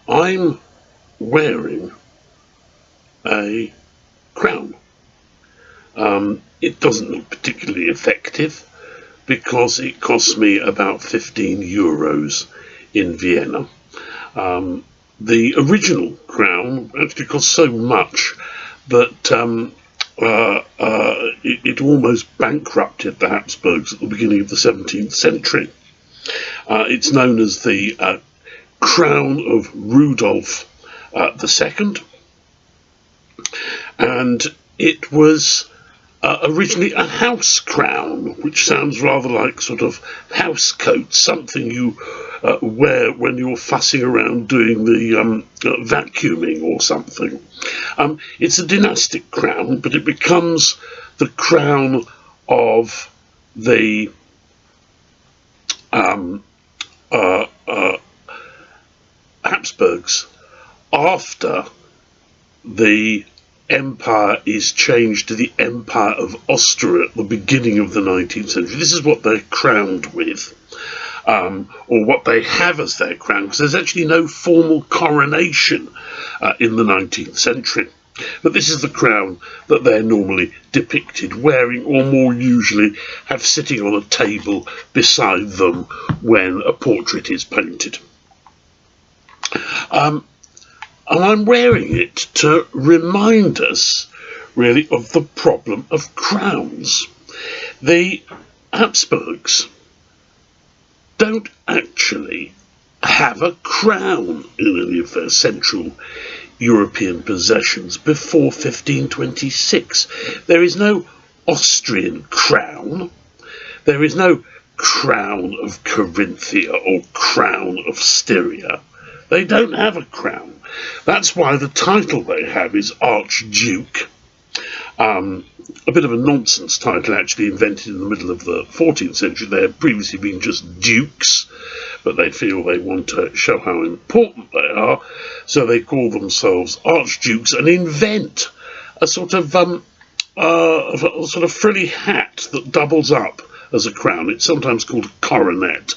I'm wearing a crown. It doesn't look particularly effective because it costs me about 15 euros in Vienna. The original crown actually cost so much that it almost bankrupted the Habsburgs at the beginning of the 17th century. It's known as the crown of Rudolph II, and it was originally a house crown, which sounds rather like sort of house coat, something you wear when you're fussing around doing the vacuuming or something. It's a dynastic crown, but it becomes the crown of the Habsburgs after the empire is changed to the Empire of Austria at the beginning of the 19th century. This is what they're crowned with, or what they have as their crown, because there's actually no formal coronation in the 19th century. But this is the crown that they're normally depicted wearing, or more usually have sitting on a table beside them when a portrait is painted. And I'm wearing it to remind us, really, of the problem of crowns. The Habsburgs don't actually have a crown in any of their Central European possessions before 1526. There is no Austrian crown. There is no crown of Carinthia or crown of Styria. They don't have a crown. That's why the title they have is Archduke. A bit of a nonsense title, actually, invented in the middle of the 14th century. They had previously been just dukes, but they feel they want to show how important they are, so they call themselves archdukes and invent a sort of frilly hat that doubles up as a crown. It's sometimes called a coronet,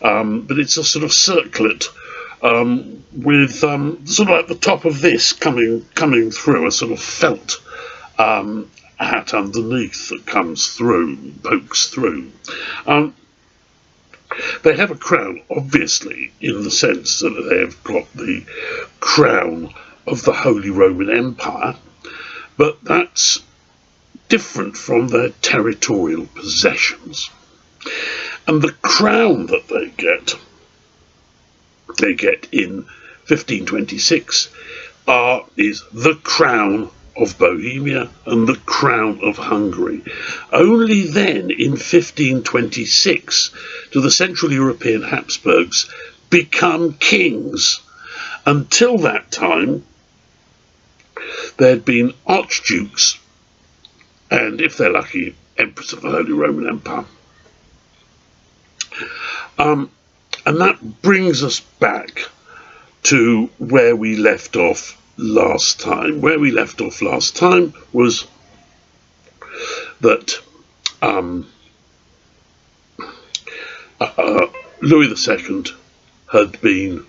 but it's a sort of circlet with sort of like the top of this coming through, a sort of felt hat underneath that comes through, pokes through. They have a crown, obviously, in the sense that they've got the crown of the Holy Roman Empire, but that's different from their territorial possessions. And the crown that they get in 1526 is the crown of Bohemia and the crown of Hungary. Only then, in 1526, do the Central European Habsburgs become kings. Until that time, there had been archdukes and, if they're lucky, emperors of the Holy Roman Empire. And that brings us back to where we left off last time. Where we left off last time was that Louis II had been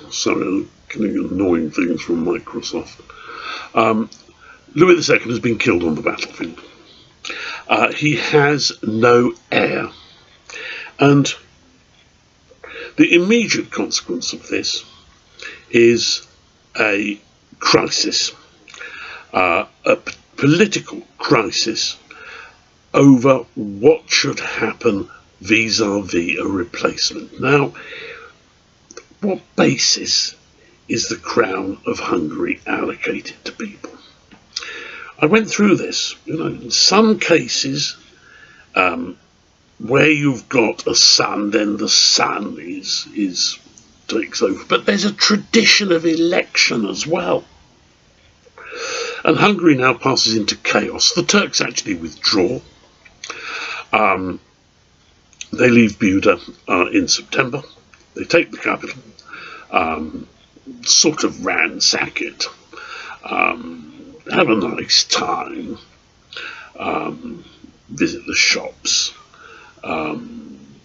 sorry, I'm getting annoying things from Microsoft. Louis II has been killed on the battlefield. He has no heir, and the immediate consequence of this is a crisis, a political crisis over what should happen vis-à-vis a replacement. Now, what basis is the crown of Hungary allocated to people? I went through this. In some cases, where you've got a son, then the son takes over. But there's a tradition of election as well. And Hungary now passes into chaos. The Turks actually withdraw. They leave Buda in September. They take the capital, sort of ransack it, have a nice time, visit the shops,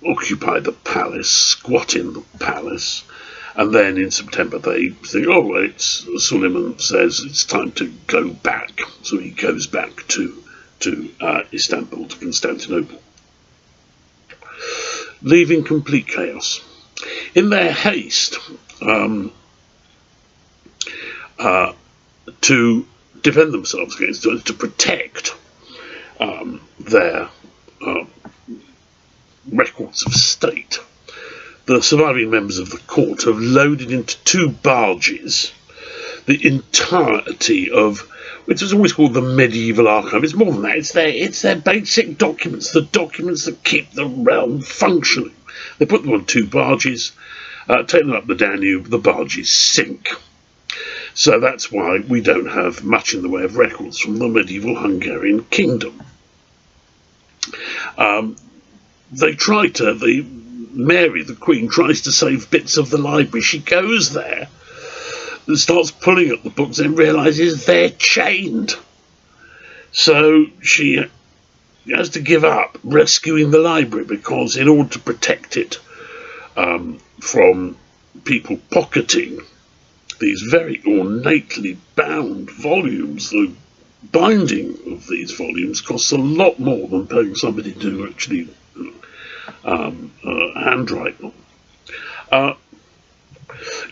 occupy the palace, squat in the palace, and then in September they think, oh, Suleiman says it's time to go back, so he goes back to Istanbul, to Constantinople, leaving complete chaos. In their haste to defend themselves against, to protect their records of state, the surviving members of the court have loaded into 2 barges the entirety of, which is always called the medieval archive. It's more than that. It's their basic documents, the documents that keep the realm functioning. They put them on 2 barges, take them up the Danube, the barges sink. So that's why we don't have much in the way of records from the medieval Hungarian kingdom. Mary, the Queen, tries to save bits of the library. She goes there and starts pulling at the books and realises they're chained. So she has to give up rescuing the library, because in order to protect it from people pocketing these very ornately bound volumes, the binding of these volumes costs a lot more than paying somebody to actually handwrite them.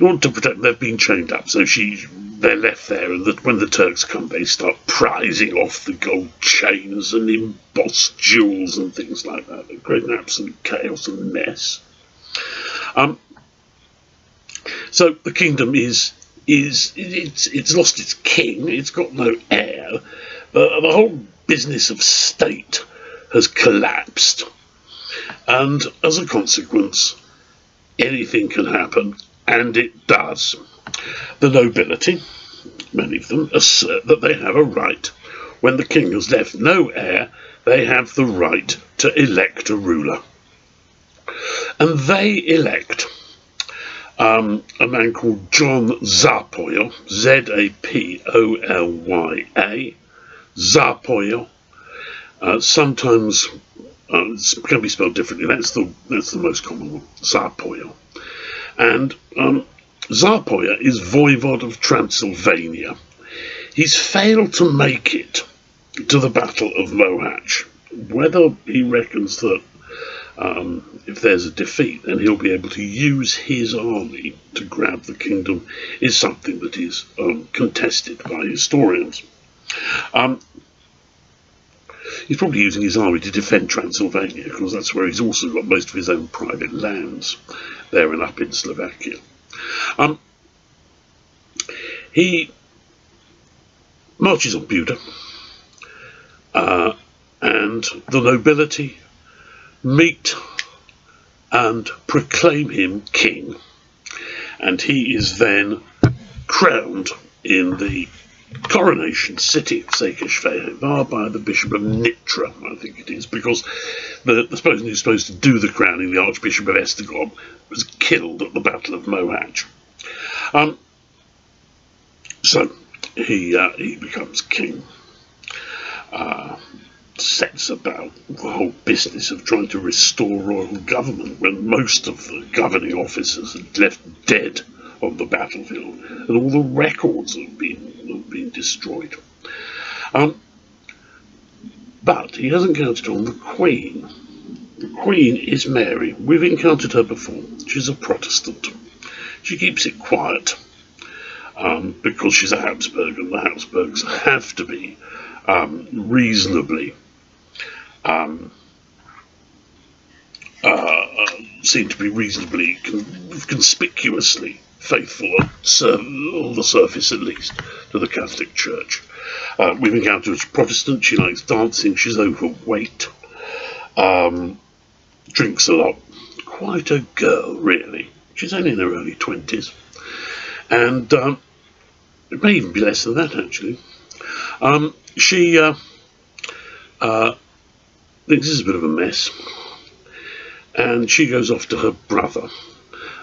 In order to protect them, they've been chained up, so they're left there, and when the Turks come, they start prizing off the gold chains and embossed jewels and things like that. They create an absolute chaos and mess. So the kingdom it's lost its king, it's got no heir. The whole business of state has collapsed, and as a consequence, anything can happen, and it does. The nobility, many of them, assert that they have a right. When the king has left no heir, they have the right to elect a ruler. And they elect a man called John Zapoya, Zapolya, Zapoya. Sometimes it can be spelled differently. That's the most common one, Zapoya. And Zapoya is voivod of Transylvania. He's failed to make it to the Battle of Mohacs. Whether he reckons that if there's a defeat, then he'll be able to use his army to grab the kingdom is something that is contested by historians. He's probably using his army to defend Transylvania, because that's where he's also got most of his own private lands, there and up in Slovakia. He marches on Buda, and the nobility meet and proclaim him king, and he is then crowned in the coronation city of Székesfehérvár by the Bishop of Nitra, I think it is, because the person who's supposed to do the crowning, the Archbishop of Esztergom, was killed at the Battle of Mohacs. So he becomes king, sets about the whole business of trying to restore royal government when most of the governing officers had left dead on the battlefield, and all the records have been destroyed. But he hasn't counted on the Queen. The Queen is Mary. We've encountered her before. She's a Protestant. She keeps it quiet because she's a Habsburg, and the Habsburgs have to be reasonably seem to be reasonably conspicuously faithful on the surface, at least, to the Catholic Church. We've encountered her as a Protestant. She likes dancing. She's overweight. Drinks a lot. Quite a girl, really. She's only in her early 20s. And it may even be less than that, actually. She thinks this is a bit of a mess. And she goes off to her brother.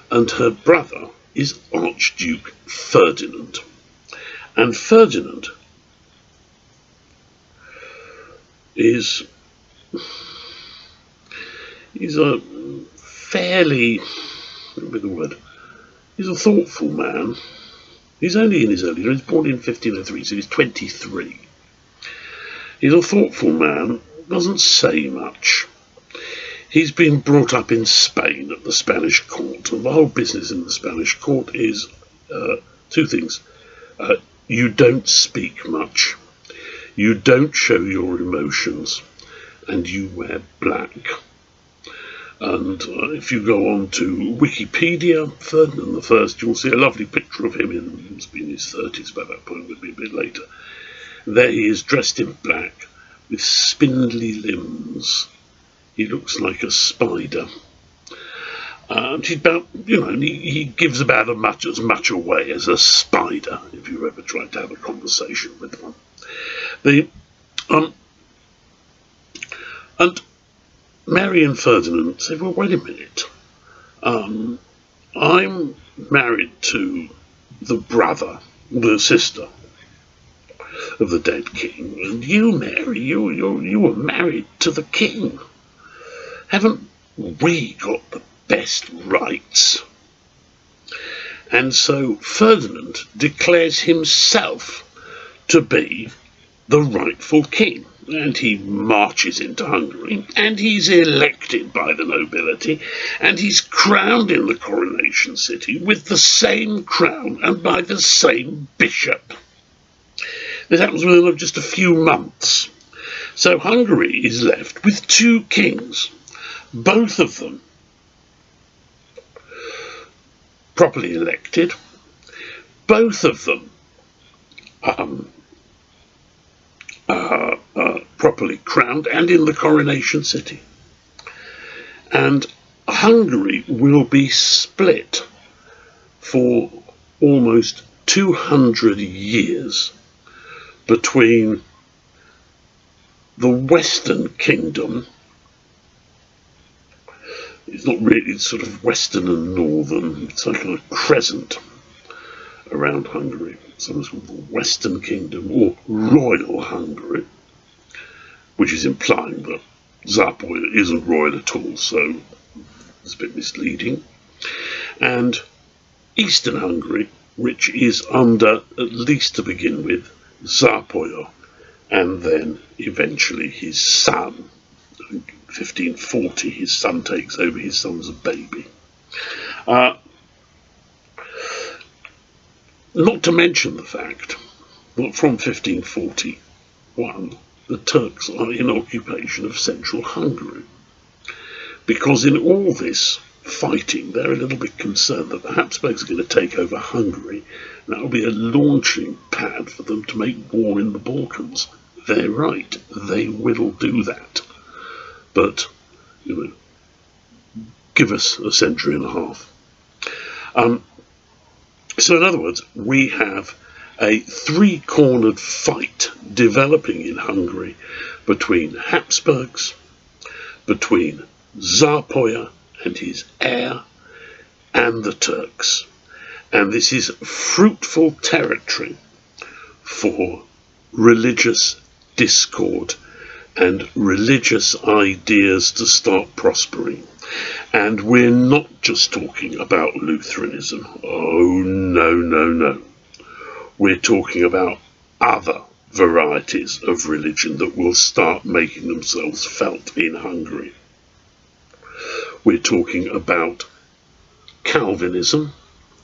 And her brother is Archduke Ferdinand. And Ferdinand He's a fairly, with the word, he's a thoughtful man. He's only in his early years. He was born in 1503, so he's 23. He's a thoughtful man, doesn't say much. He's been brought up in Spain at the Spanish court, and the whole business in the Spanish court is two things. You don't speak much, you don't show your emotions, and you wear black. And if you go on to Wikipedia, Ferdinand I, you'll see a lovely picture of him he's been in his 30s by that point, maybe a bit later. There he is, dressed in black, with spindly limbs. He looks like a spider. He's about, he gives about as much away as a spider, if you ever tried to have a conversation with one. And Mary and Ferdinand say, well, wait a minute. I'm married to the sister of the dead king, and you, Mary, you were married to the king. Haven't we got the best rights? And so Ferdinand declares himself to be the rightful king, and he marches into Hungary, and he's elected by the nobility, and he's crowned in the coronation city with the same crown and by the same bishop. This happens within just a few months. So Hungary is left with two kings, both of them properly elected, both of them properly crowned and in the coronation city. And Hungary will be split for almost 200 years between the Western Kingdom. It's not really sort of Western and Northern, it's like a crescent around Hungary. Sometimes called the Western Kingdom or Royal Hungary, which is implying that Zápolya isn't royal at all, so it's a bit misleading. And Eastern Hungary, which is under, at least to begin with, Zápolya, and then eventually his son. In 1540, his son takes over, his son's a baby. Not to mention the fact that from 1541, the Turks are in occupation of central Hungary. Because in all this fighting, they're a little bit concerned that the Habsburgs are going to take over Hungary, and that will be a launching pad for them to make war in the Balkans. They're right, they will do that. But, give us a century and a half. So in other words, we have a three-cornered fight developing in Hungary between Habsburgs, between Zápolya and his heir, and the Turks. And this is fruitful territory for religious discord and religious ideas to start prospering. And we're not just talking about Lutheranism. Oh, no. We're talking about other varieties of religion that will start making themselves felt in Hungary. We're talking about Calvinism,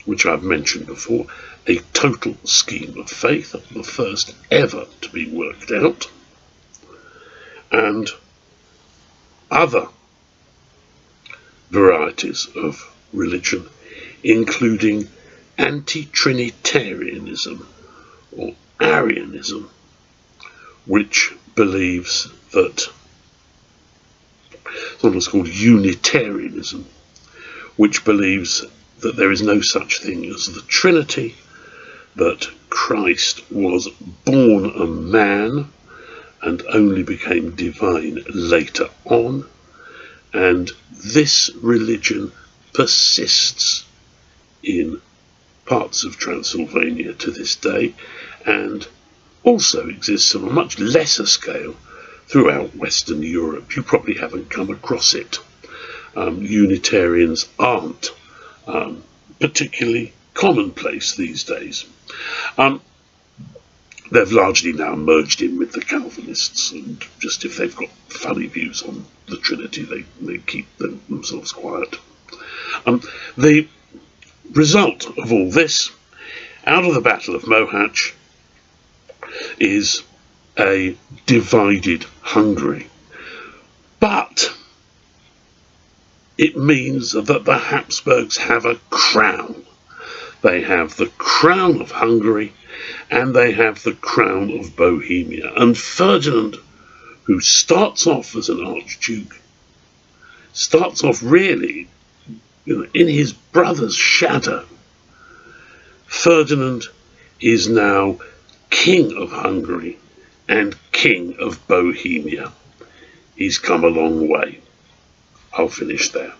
which I've mentioned before, a total scheme of faith, the first ever to be worked out, and other varieties of religion, including anti-Trinitarianism or Arianism, which believes that, sometimes called Unitarianism, which believes that there is no such thing as the Trinity, that Christ was born a man and only became divine later on, and this religion persists in parts of Transylvania to this day, and also exists on a much lesser scale throughout Western Europe. You probably haven't come across it. Unitarians aren't particularly commonplace these days. They've largely now merged in with the Calvinists, and just if they've got funny views on the Trinity, they keep themselves quiet. The result of all this, out of the Battle of Mohacs, is a divided Hungary. But it means that the Habsburgs have a crown. They have the crown of Hungary and they have the crown of Bohemia. And Ferdinand, who starts off as an archduke, starts off really in his brother's shadow. Ferdinand is now King of Hungary and King of Bohemia. He's come a long way. I'll finish there.